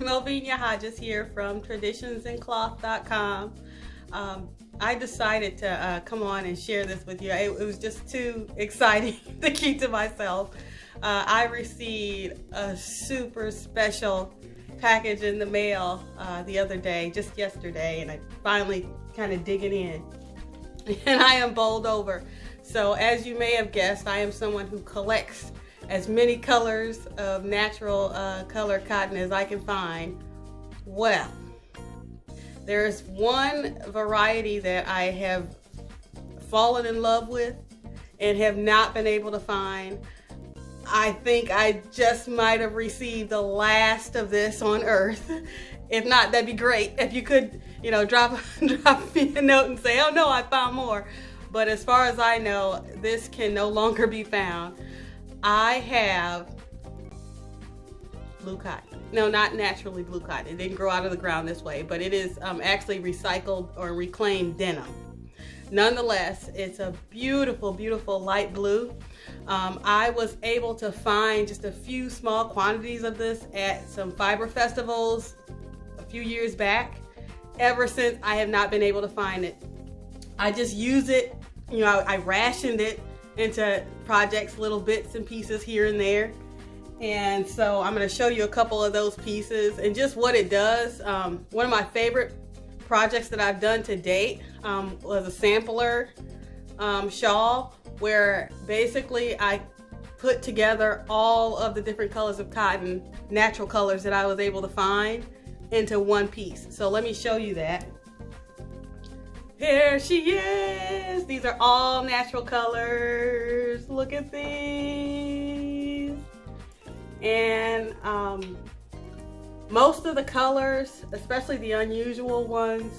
Melvina Hodges here from traditionsandcloth.com. I decided to come on and share this with you. It was just too exciting to keep to myself. I received a super special package in the mail the other day, just yesterday, and I finally kind of digging in. And I am bowled over. So as you may have guessed, I am someone who collects as many colors of natural color cotton as I can find. Well, there's one variety that I have fallen in love with and have not been able to find. I think I just might have received the last of this on earth. If not, that'd be great. If you could, you know, drop me a note and say, oh no, I found more. But as far as I know, this can no longer be found. I have blue cotton. No, not naturally blue cotton. It didn't grow out of the ground this way, but it is actually recycled or reclaimed denim. Nonetheless, it's a beautiful, beautiful light blue. I was able to find just a few small quantities of this at some fiber festivals a few years back. Ever since, I have not been able to find it. I just use it, you know, I rationed it into projects, little bits and pieces here and there. And so I'm going to show you a couple of those pieces and just what it does. One of my favorite projects that I've done to date was a sampler shawl, where basically I put together all of the different colors of cotton, natural colors that I was able to find, into one piece. So let me show you that. Here she is. These are all natural colors. Look at these. And most of the colors, especially the unusual ones,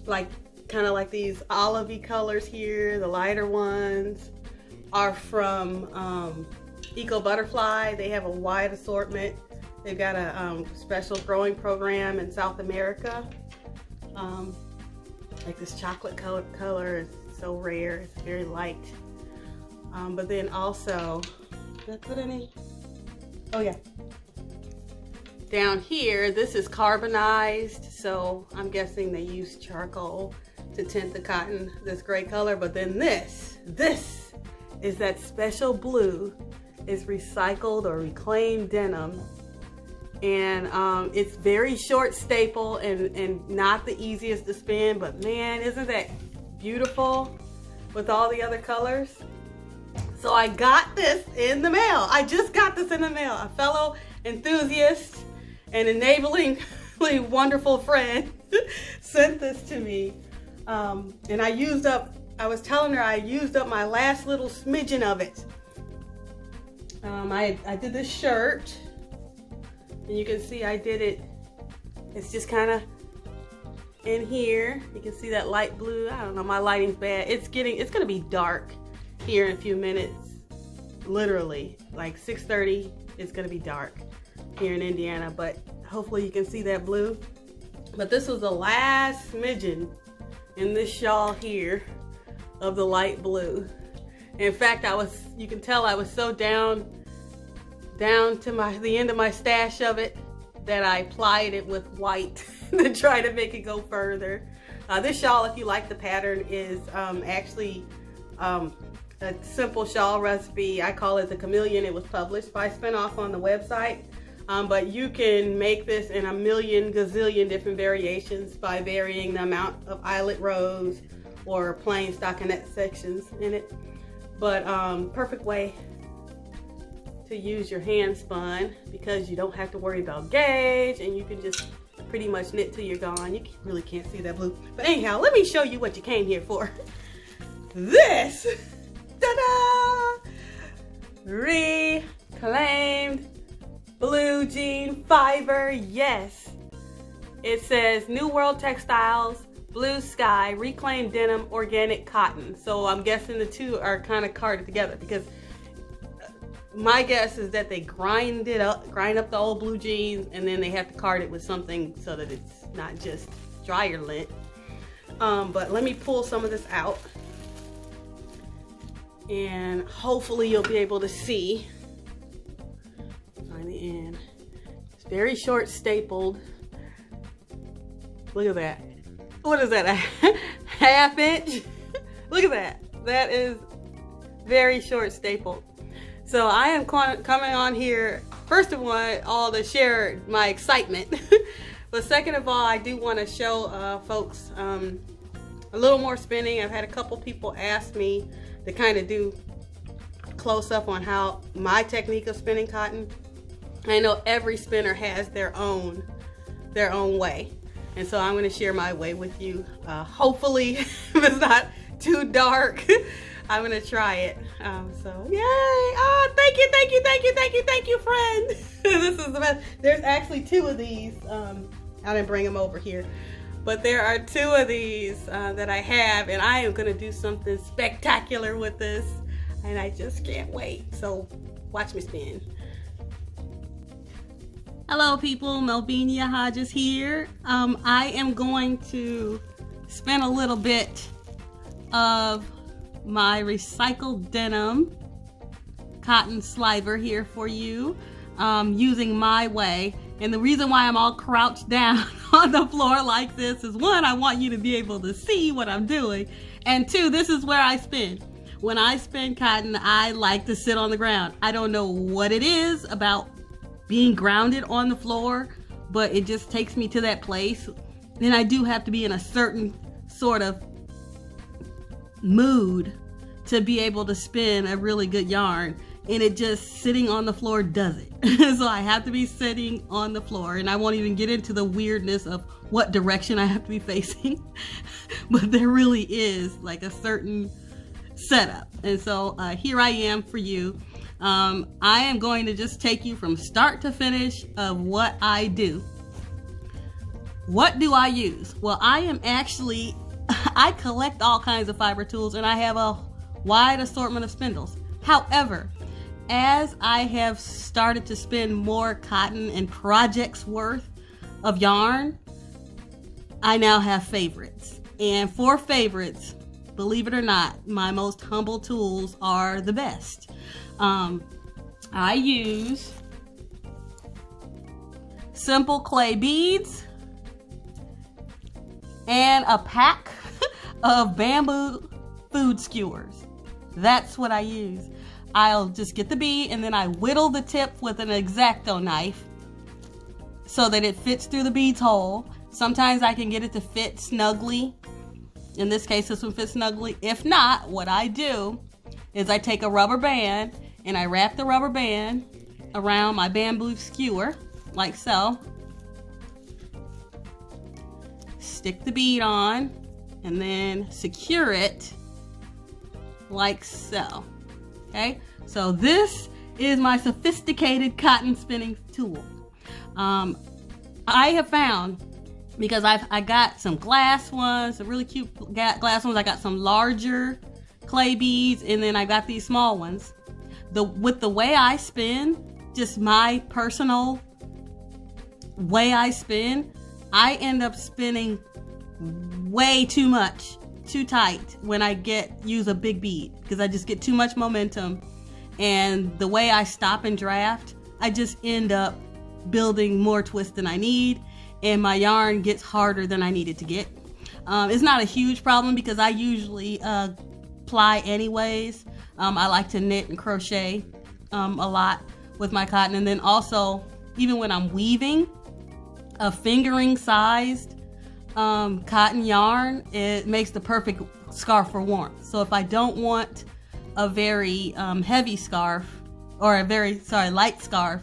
like kind of like these olivey colors here, the lighter ones, are from Eco Butterfly. They have a wide assortment. They've got a special growing program in South America. Like this chocolate color is so rare, it's very light. But then also, did I put any? Oh yeah. Down here, this is carbonized, so I'm guessing they use charcoal to tint the cotton this gray color. But then this is that special blue. It's recycled or reclaimed denim. And it's very short staple and not the easiest to spin, but man, isn't that beautiful with all the other colors? So I got this in the mail. I just got this in the mail. A fellow enthusiast and enabling wonderful friend sent this to me. And I was telling her I used up my last little smidgen of it. I did this shirt. And you can see I did it, it's just kind of in here. You can see that light blue. I don't know, my lighting's bad. It's gonna be dark here in a few minutes. Literally, like 6:30, it's gonna be dark here in Indiana, but hopefully you can see that blue. But this was the last smidgen in this shawl here of the light blue. In fact, you can tell I was so down to the end of my stash of it that I plied it with white to try to make it go further. This shawl, if you like the pattern, is actually a simple shawl recipe. I call it the Chameleon. It was published by Spindle on the website. But you can make this in a million gazillion different variations by varying the amount of eyelet rows or plain stockinette sections in it. But perfect way to use your hand spun, because you don't have to worry about gauge and you can just pretty much knit till you're gone. You really can't see that blue. But anyhow, let me show you what you came here for. This, ta-da! Reclaimed blue jean fiber, yes. It says New World Textiles, Blue Sky, Reclaimed Denim, Organic Cotton. So I'm guessing the two are kind of carded together, because my guess is that they grind up the old blue jeans, and then they have to card it with something so that it's not just dryer lint. But let me pull some of this out, and hopefully you'll be able to see. Find the end. very short stapled. Look at that. What is that, a half inch? Look at that. That is very short stapled. So I am coming on here, first of all to share my excitement. But second of all, I do want to show folks a little more spinning. I've had a couple people ask me to kind of do close up on how my technique of spinning cotton. I know every spinner has their own way. And so I'm going to share my way with you. Hopefully, if it's not too dark, I'm going to try it. So, yay! Oh, thank you, thank you, thank you, thank you, thank you, friend. This is the best. There's actually 2 of these. I didn't bring them over here. But there are 2 of these that I have, and I am going to do something spectacular with this. And I just can't wait. So, watch me spin. Hello people, Melvinia Hodges here. I am going to spin a little bit of my recycled denim cotton sliver here for you, using my way. And the reason why I'm all crouched down on the floor like this is 1, I want you to be able to see what I'm doing, and 2, this is where I spin. When I spin cotton, I like to sit on the ground. I don't know what it is about being grounded on the floor, but it just takes me to that place. And I do have to be in a certain sort of mood to be able to spin a really good yarn, and it just sitting on the floor does it. So I have to be sitting on the floor, and I won't even get into the weirdness of what direction I have to be facing. But there really is like a certain setup, and so here I am for you. I am going to just take you from start to finish of what I do. What do I use? Well, I am actually, I collect all kinds of fiber tools, and I have a wide assortment of spindles. However, as I have started to spin more cotton and projects worth of yarn, I now have favorites. And for favorites, believe it or not, my most humble tools are the best. I use simple clay beads and a pack of bamboo food skewers. That's what I use. I'll just get the bead and then I whittle the tip with an X-Acto knife so that it fits through the bead's hole. Sometimes I can get it to fit snugly. In this case, this one fits snugly. If not, what I do is I take a rubber band and I wrap the rubber band around my bamboo skewer, like so. Stick the bead on and then secure it like so. Okay, so this is my sophisticated cotton spinning tool. I have found, because I got some glass ones, some really cute glass ones. I got some larger clay beads, and then I got these small ones. With the way I spin, just my personal way I spin, I end up spinning way too much, too tight when I use a big bead, because I just get too much momentum. And the way I stop and draft, I just end up building more twist than I need, and my yarn gets harder than I need it to get. It's not a huge problem because I usually ply anyways. I like to knit and crochet a lot with my cotton, and then also even when I'm weaving, a fingering sized cotton yarn, it makes the perfect scarf for warmth. So if I don't want a very heavy scarf, or a very light scarf,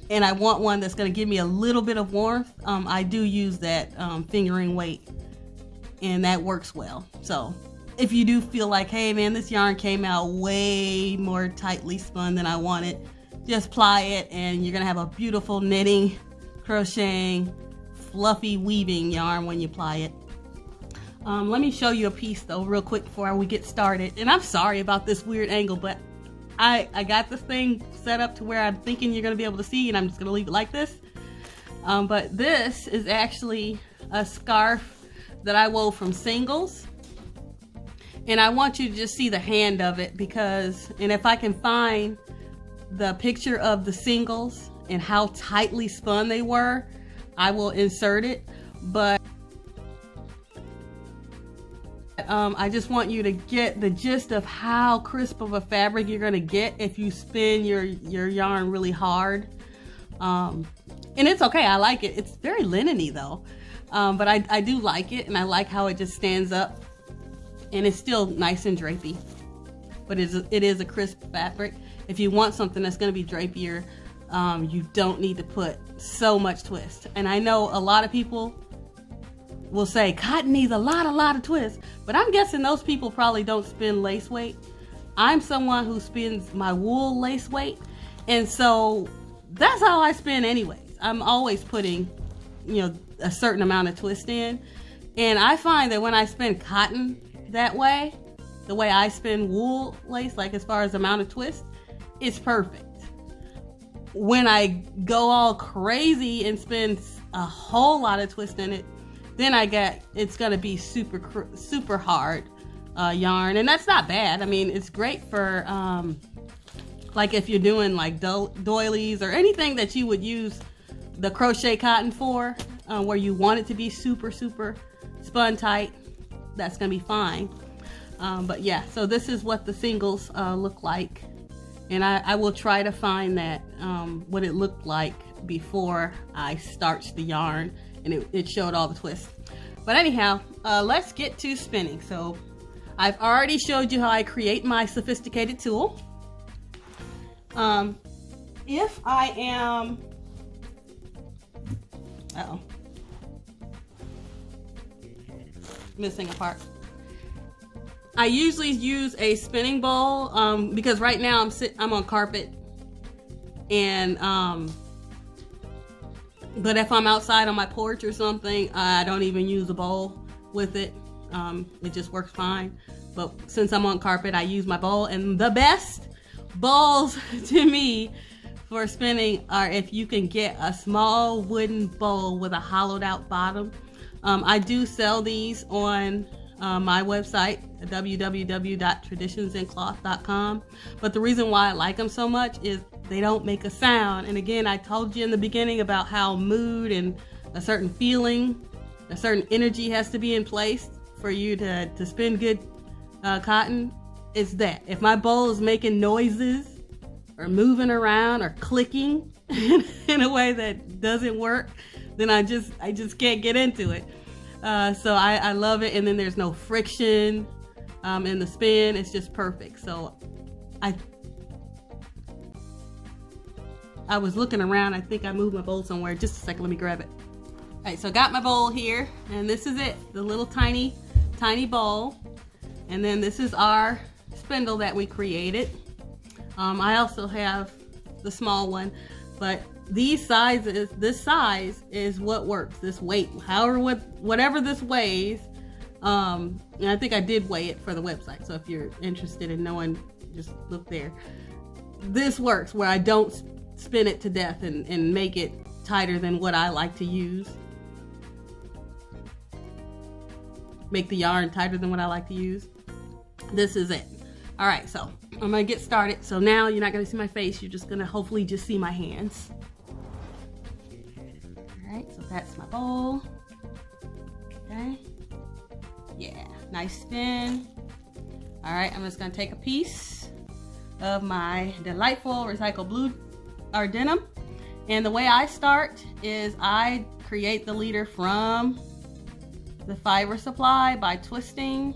and I want one that's going to give me a little bit of warmth, I do use that fingering weight, and that works well. So if you do feel like, hey man, this yarn came out way more tightly spun than I wanted, just ply it and you're going to have a beautiful knitting, crocheting, fluffy weaving yarn when you ply it. Let me show you a piece though real quick before we get started. And I'm sorry about this weird angle, but I got this thing set up to where I'm thinking you're going to be able to see, and I'm just going to leave it like this. But this is actually a scarf that I wove from singles. And I want you to just see the hand of it, because, and if I can find the picture of the singles and how tightly spun they were, I will insert it. But I just want you to get the gist of how crisp of a fabric you're gonna get if you spin your yarn really hard. And it's okay, I like it. It's very linen-y though. But I do like it, and I like how it just stands up, and it's still nice and drapey. But it is a crisp fabric. If you want something that's gonna be drapier, you don't need to put so much twist. And I know a lot of people will say cotton needs a lot of twist, but I'm guessing those people probably don't spin lace weight. I'm someone who spins my wool lace weight, and so that's how I spin anyways. I'm always putting, you know, a certain amount of twist in, and I find that when I spin cotton that way, the way I spin wool lace, like as far as amount of twist, it's perfect. When I go all crazy and spend a whole lot of twist in it, then it's gonna be super hard yarn, and that's not bad. I mean, it's great for like if you're doing like doilies or anything that you would use the crochet cotton for, where you want it to be super spun tight. That's gonna be fine. But yeah, so this is what the singles look like, and I will try to find that what it looked like before I starched the yarn, and it showed all the twists. But anyhow, let's get to spinning. So I've already showed you how I create my sophisticated tool. If I am, missing a part. I usually use a spinning bowl because right now I'm on carpet, and but if I'm outside on my porch or something, I don't even use a bowl with it. It just works fine. But since I'm on carpet, I use my bowl. And the best bowls to me for spinning are if you can get a small wooden bowl with a hollowed out bottom. I do sell these on my website, www.traditionsincloth.com. But the reason why I like them so much is they don't make a sound. And again, I told you in the beginning about how mood and a certain feeling, a certain energy has to be in place for you to spin good cotton. It's that. If my bowl is making noises or moving around or clicking in a way that doesn't work, then I just can't get into it. So I love it, and then there's no friction in the spin. It's just perfect. So I was looking around. I think I moved my bowl somewhere. Just a second, let me grab it. All right, so I got my bowl here, and this is it, the little tiny bowl. And then this is our spindle that we created. I also have the small one, but these sizes, this size is what works. This weight, whatever this weighs. And I think I did weigh it for the website. So if you're interested in knowing, just look there. This works where I don't spin it to death and make it tighter than what I like to use. Make the yarn tighter than what I like to use. This is it. All right, so I'm gonna get started. So now you're not gonna see my face. You're just gonna hopefully just see my hands. All right, so that's my bowl. Okay. Yeah, nice spin. All right, I'm just gonna take a piece of my delightful recycled blue or denim. And the way I start is I create the leader from the fiber supply by twisting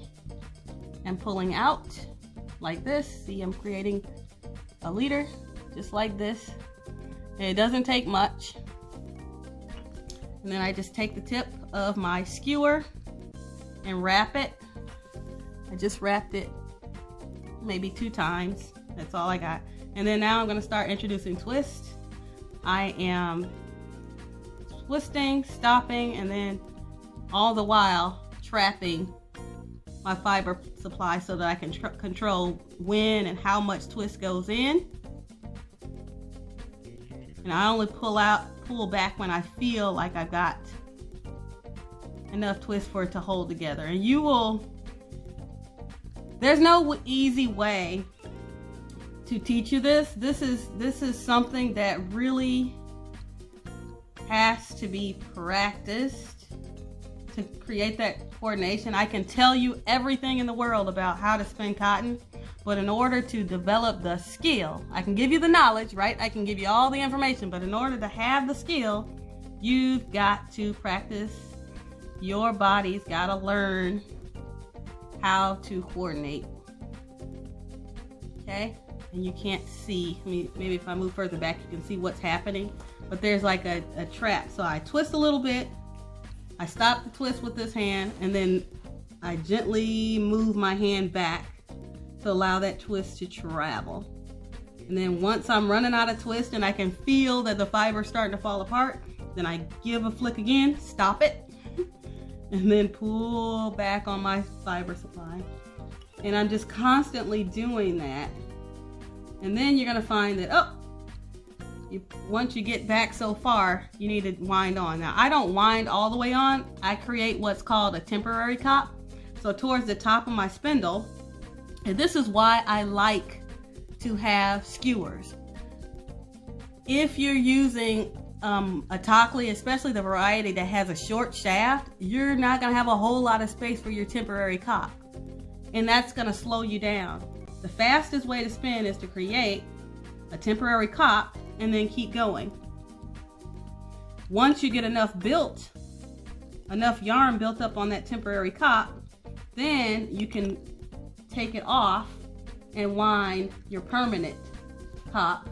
and pulling out like this. See, I'm creating a leader just like this. And it doesn't take much. And then I just take the tip of my skewer and wrap it. I just wrapped it maybe 2 times. That's all I got. And then now I'm going to start introducing twist. I am twisting, stopping, and then all the while trapping my fiber supply so that I can control when and how much twist goes in. And I only pull back when I feel like I've got enough twist for it to hold together. And there's no easy way to teach you this. This is something that really has to be practiced to create that coordination. I can tell you everything in the world about how to spin cotton, but in order to develop the skill, I can give you the knowledge, right? I can give you all the information, but in order to have the skill, you've got to practice. Your body's got to learn how to coordinate. Okay? And you can't see, maybe if I move further back, you can see what's happening. But there's like a trap. So I twist a little bit, I stop the twist with this hand, and then I gently move my hand back to allow that twist to travel. And then once I'm running out of twist and I can feel that the fiber's starting to fall apart, then I give a flick again, stop it, and then pull back on my fiber supply. And I'm just constantly doing that. And then you're gonna find that, once you get back so far, you need to wind on. Now, I don't wind all the way on. I create what's called a temporary cop. So towards the top of my spindle, and this is why I like to have skewers. If you're using a Tockley, especially the variety that has a short shaft, you're not gonna have a whole lot of space for your temporary cop. And that's gonna slow you down. The fastest way to spin is to create a temporary cop and then keep going. Once you get enough yarn built up on that temporary cop, then you can take it off and wind your permanent cop.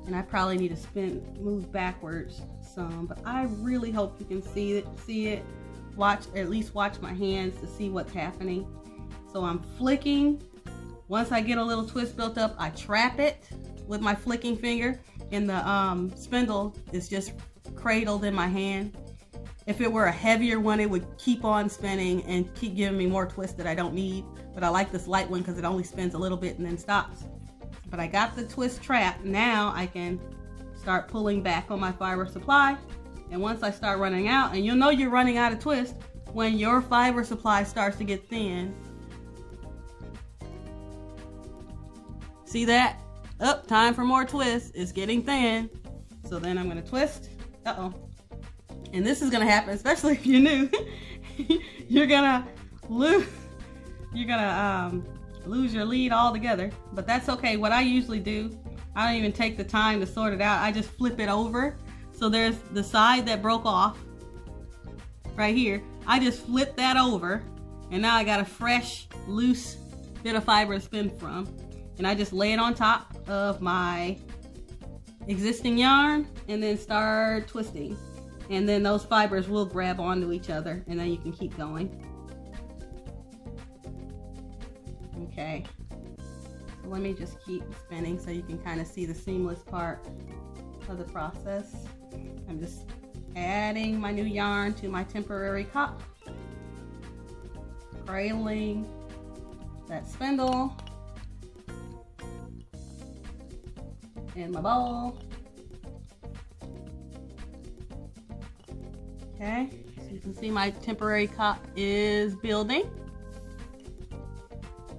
And I probably need to move backwards some, but I really hope you can see it. At least watch my hands to see what's happening. So I'm flicking. Once I get a little twist built up, I trap it with my flicking finger, and the spindle is just cradled in my hand. If it were a heavier one, it would keep on spinning and keep giving me more twist that I don't need. But I like this light one because it only spins a little bit and then stops. But I got the twist trapped. Now I can start pulling back on my fiber supply. And once I start running out, and you'll know you're running out of twist when your fiber supply starts to get thin. See that? Oh, time for more twist. It's getting thin. So then I'm gonna twist. And this is gonna happen, especially if you're new. You're gonna lose your lead altogether, but that's okay. What I usually do, I don't even take the time to sort it out. I just flip it over. So there's the side that broke off right here. I just flip that over, and now I got a fresh, loose bit of fiber to spin from. And I just lay it on top of my existing yarn and then start twisting. And then those fibers will grab onto each other, and then you can keep going. Okay, so let me just keep spinning so you can kind of see the seamless part of the process. I'm just adding my new yarn to my temporary cup, cradling that spindle in my bowl. Okay, so you can see my temporary cup is building.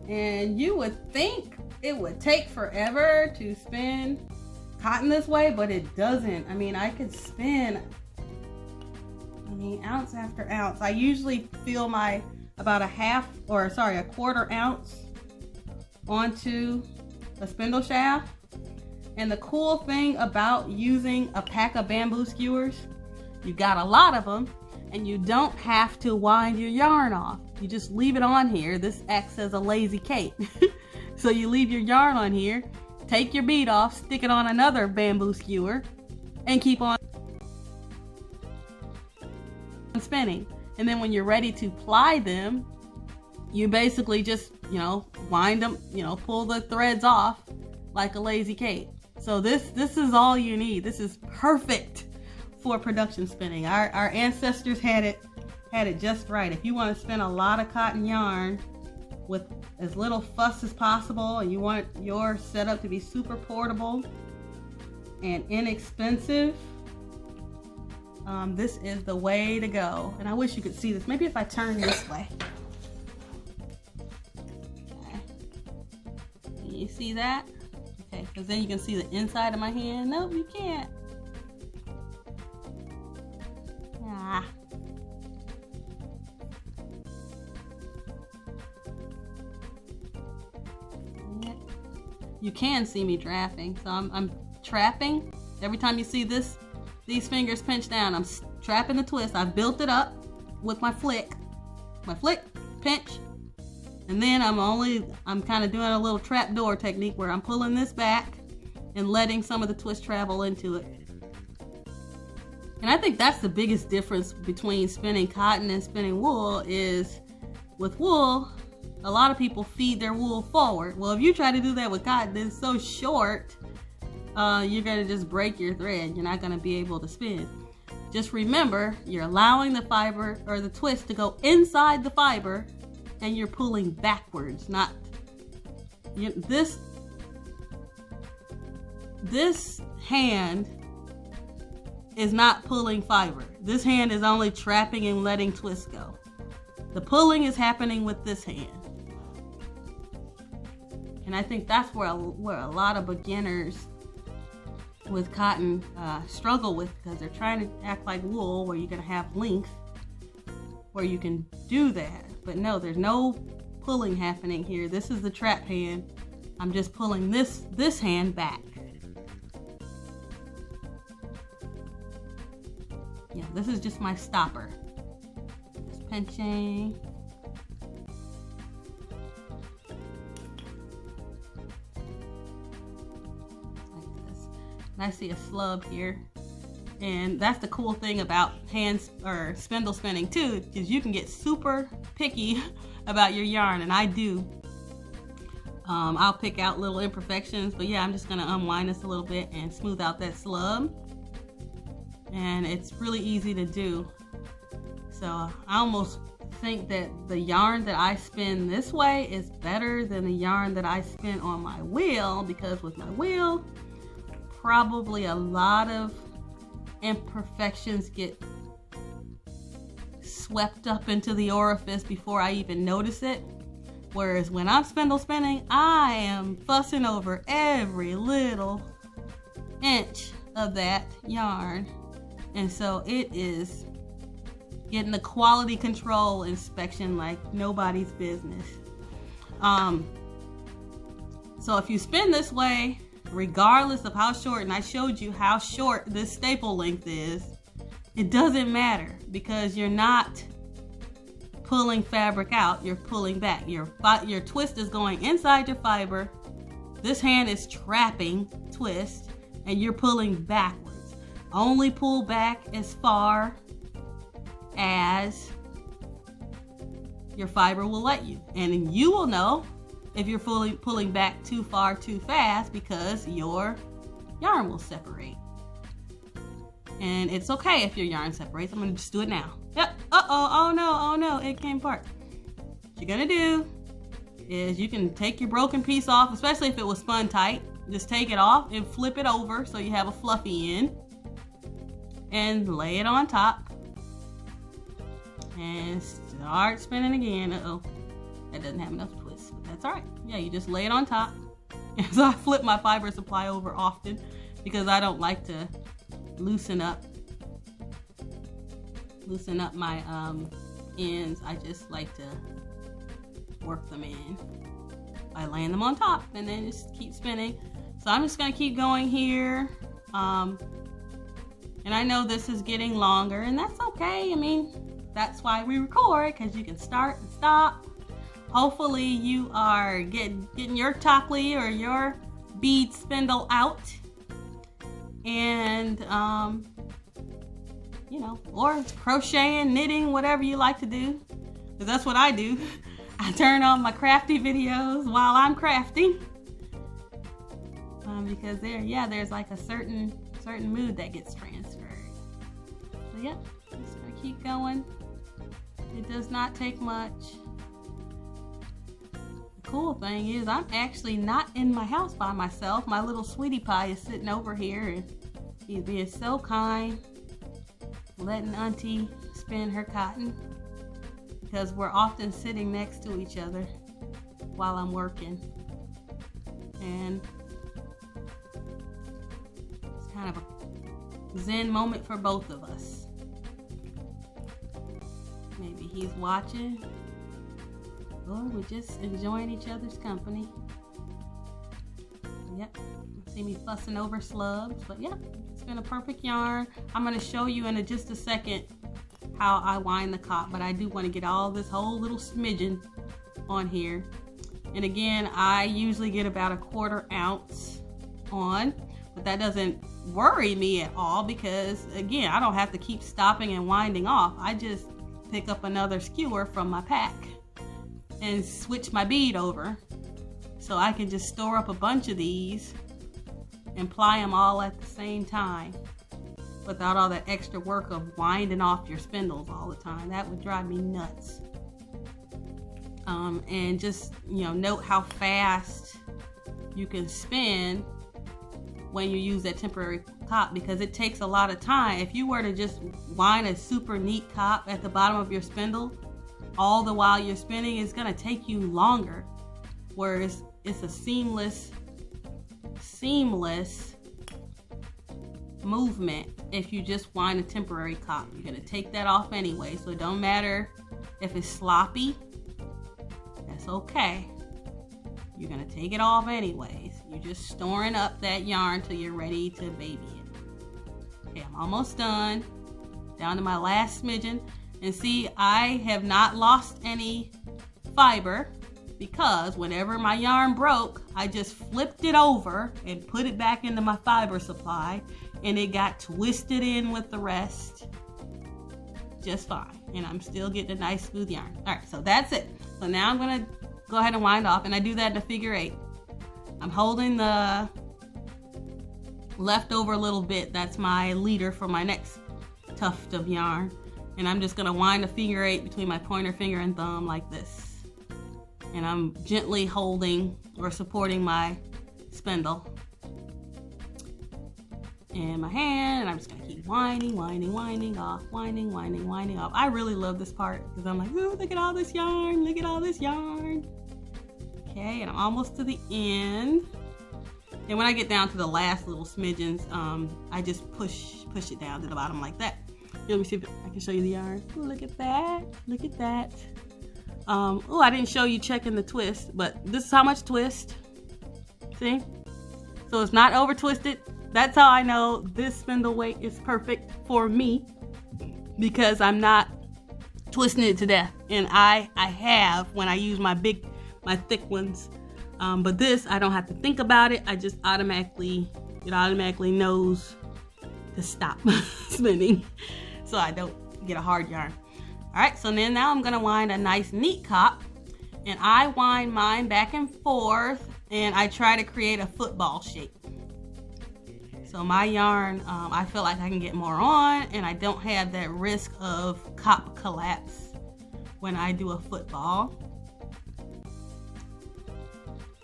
And you would think it would take forever to spin cotton this way, but it doesn't. I mean, I could spin, ounce after ounce. I usually fill about a quarter ounce onto a spindle shaft. And the cool thing about using a pack of bamboo skewers, you got a lot of them, and you don't have to wind your yarn off. You just leave it on here. This acts as a lazy Kate. So you leave your yarn on here, take your bead off, stick it on another bamboo skewer, and keep on spinning. And then when you're ready to ply them, you basically just, wind them, pull the threads off like a lazy Kate. So this is all you need. This is perfect for production spinning. Our ancestors had it just right. If you want to spin a lot of cotton yarn with as little fuss as possible, and you want your setup to be super portable and inexpensive, this is the way to go. And I wish you could see this. Maybe if I turn this way. Okay. see that? Okay, because then you can see the inside of my hand. Nope, you can't. Ah. You can see me drafting, so I'm trapping. Every time you see these fingers pinch down, I'm trapping the twist. I've built it up with my flick, pinch, and then I'm kind of doing a little trap door technique where I'm pulling this back and letting some of the twist travel into it. And I think that's the biggest difference between spinning cotton and spinning wool is with wool, a lot of people feed their wool forward. Well, if you try to do that with cotton, it's so short, you're gonna just break your thread. You're not gonna be able to spin. Just remember, you're allowing the fiber or the twist to go inside the fiber and you're pulling backwards, not this hand is not pulling fiber. This hand is only trapping and letting twist go. The pulling is happening with this hand. And I think that's where a lot of beginners with cotton struggle with, because they're trying to act like wool where you're going to have length where you can do that. But no, there's no pulling happening here. This is the trap hand. I'm just pulling this hand back. Yeah, this is just my stopper. Just pinching. Like this. And I see a slub here. And that's the cool thing about hands or spindle spinning too, is you can get super picky about your yarn, and I do. I'll pick out little imperfections, but yeah, I'm just gonna unwind this a little bit and smooth out that slub. And it's really easy to do. So I almost think that the yarn that I spin this way is better than the yarn that I spin on my wheel, because with my wheel, probably a lot of imperfections get swept up into the orifice before I even notice it. Whereas when I'm spindle spinning, I am fussing over every little inch of that yarn. And so it is getting the quality control inspection like nobody's business. So if you spin this way, regardless of how short, and I showed you how short this staple length is, it doesn't matter, because you're not pulling fabric out, you're pulling back. Your twist is going inside your fiber. This hand is trapping twist, and you're pulling backwards. Only pull back as far as your fiber will let you. And you will know if you're pulling back too far too fast, because your yarn will separate. And it's okay if your yarn separates. I'm gonna just do it now. Yep, oh no, it came apart. What you're gonna do is you can take your broken piece off, especially if it was spun tight. Just take it off and flip it over so you have a fluffy end. And lay it on top. And start spinning again. That doesn't have enough twists, but that's all right. Yeah, you just lay it on top. And so I flip my fiber supply over often because I don't like to loosen up my ends. I just like to work them in by laying them on top, and then just keep spinning. So I'm just gonna keep going here. And I know this is getting longer, and that's okay. I mean, that's why we record, because you can start and stop. Hopefully you are getting your Tockley or your bead spindle out. And, you know, or crocheting, knitting, whatever you like to do. Because that's what I do. I turn on my crafty videos while I'm crafting. Because there's like a certain mood that gets transferred. So yeah, just gonna keep going. It does not take much. The cool thing is I'm actually not in my house by myself. My little sweetie pie is sitting over here, and he's being so kind, letting Auntie spin her cotton, because we're often sitting next to each other while I'm working. And it's kind of a zen moment for both of us. Maybe he's watching, or we're just enjoying each other's company. Yep, see me fussing over slubs, but yeah, it's been a perfect yarn. I'm going to show you in just a second how I wind the cop, but I do want to get all this whole little smidgen on here. And again, I usually get about 1/4 ounce on, but that doesn't worry me at all because again, I don't have to keep stopping and winding off. I just pick up another skewer from my pack and switch my bead over. So I can just store up a bunch of these and ply them all at the same time without all that extra work of winding off your spindles all the time. That would drive me nuts. And just, you know, note how fast you can spin when you use that temporary cop, because it takes a lot of time. If you were to just wind a super neat cop at the bottom of your spindle all the while you're spinning, it's going to take you longer. Whereas it's a seamless movement if you just wind a temporary cop. You're going to take that off anyway, so it don't matter if it's sloppy. That's okay. You're going to take it off anyways. You're just storing up that yarn till you're ready to baby it. Okay, I'm almost done. Down to my last smidgen. And see, I have not lost any fiber because whenever my yarn broke, I just flipped it over and put it back into my fiber supply, and it got twisted in with the rest just fine. And I'm still getting a nice smooth yarn. All right, so that's it. So now I'm gonna go ahead and wind off, and I do that in a figure 8. I'm holding the leftover little bit. That's my leader for my next tuft of yarn. And I'm just gonna wind a figure 8 between my pointer finger and thumb like this. And I'm gently holding or supporting my spindle in my hand, and I'm just gonna keep winding off, winding off. I really love this part because I'm like, oh, look at all this yarn, look at all this yarn. Okay, and I'm almost to the end. And when I get down to the last little smidgens, I just push it down to the bottom like that. Let me see if I can show you the yarn. Ooh, look at that, look at that. Oh, I didn't show you checking the twist, but this is how much twist. See? So it's not over twisted. That's how I know this spindle weight is perfect for me, because I'm not twisting it to death. And I have when I use my thick ones. But this, I don't have to think about it. I just automatically knows to stop spinning, so I don't get a hard yarn. All right, so then now I'm gonna wind a nice neat cop, and I wind mine back and forth, and I try to create a football shape. So my yarn, I feel like I can get more on, and I don't have that risk of cop collapse when I do a football.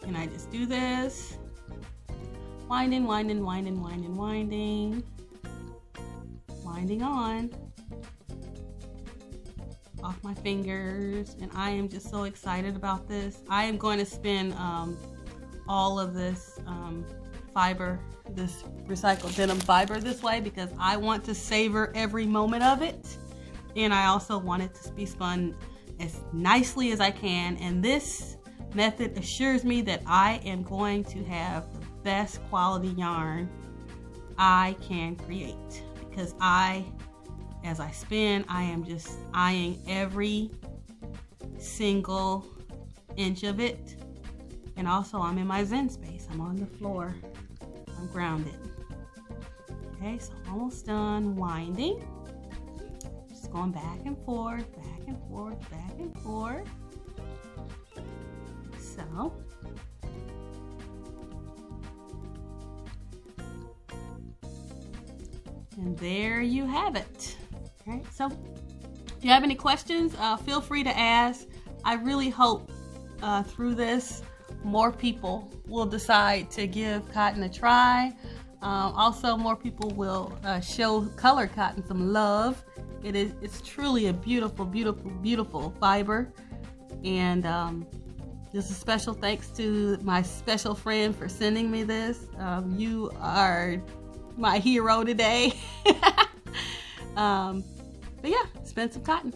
And I just do this, winding on off my fingers. And I am just so excited about this. I am going to spin all of this fiber, this recycled denim fiber this way, because I want to savor every moment of it, and I also want it to be spun as nicely as I can. And this method assures me that I am going to have the best quality yarn I can create, because as I spin, I am just eyeing every single inch of it. And also, I'm in my zen space. I'm on the floor. I'm grounded. Okay, so I'm almost done winding. Just going back and forth, back and forth, back and forth. So, and there you have it. All right, so if you have any questions, feel free to ask. I really hope through this, more people will decide to give cotton a try. Also, more people will show colored cotton some love. It's truly a beautiful, beautiful, beautiful fiber. And Just a special thanks to my special friend for sending me this. You are my hero today. But yeah, spin some cotton.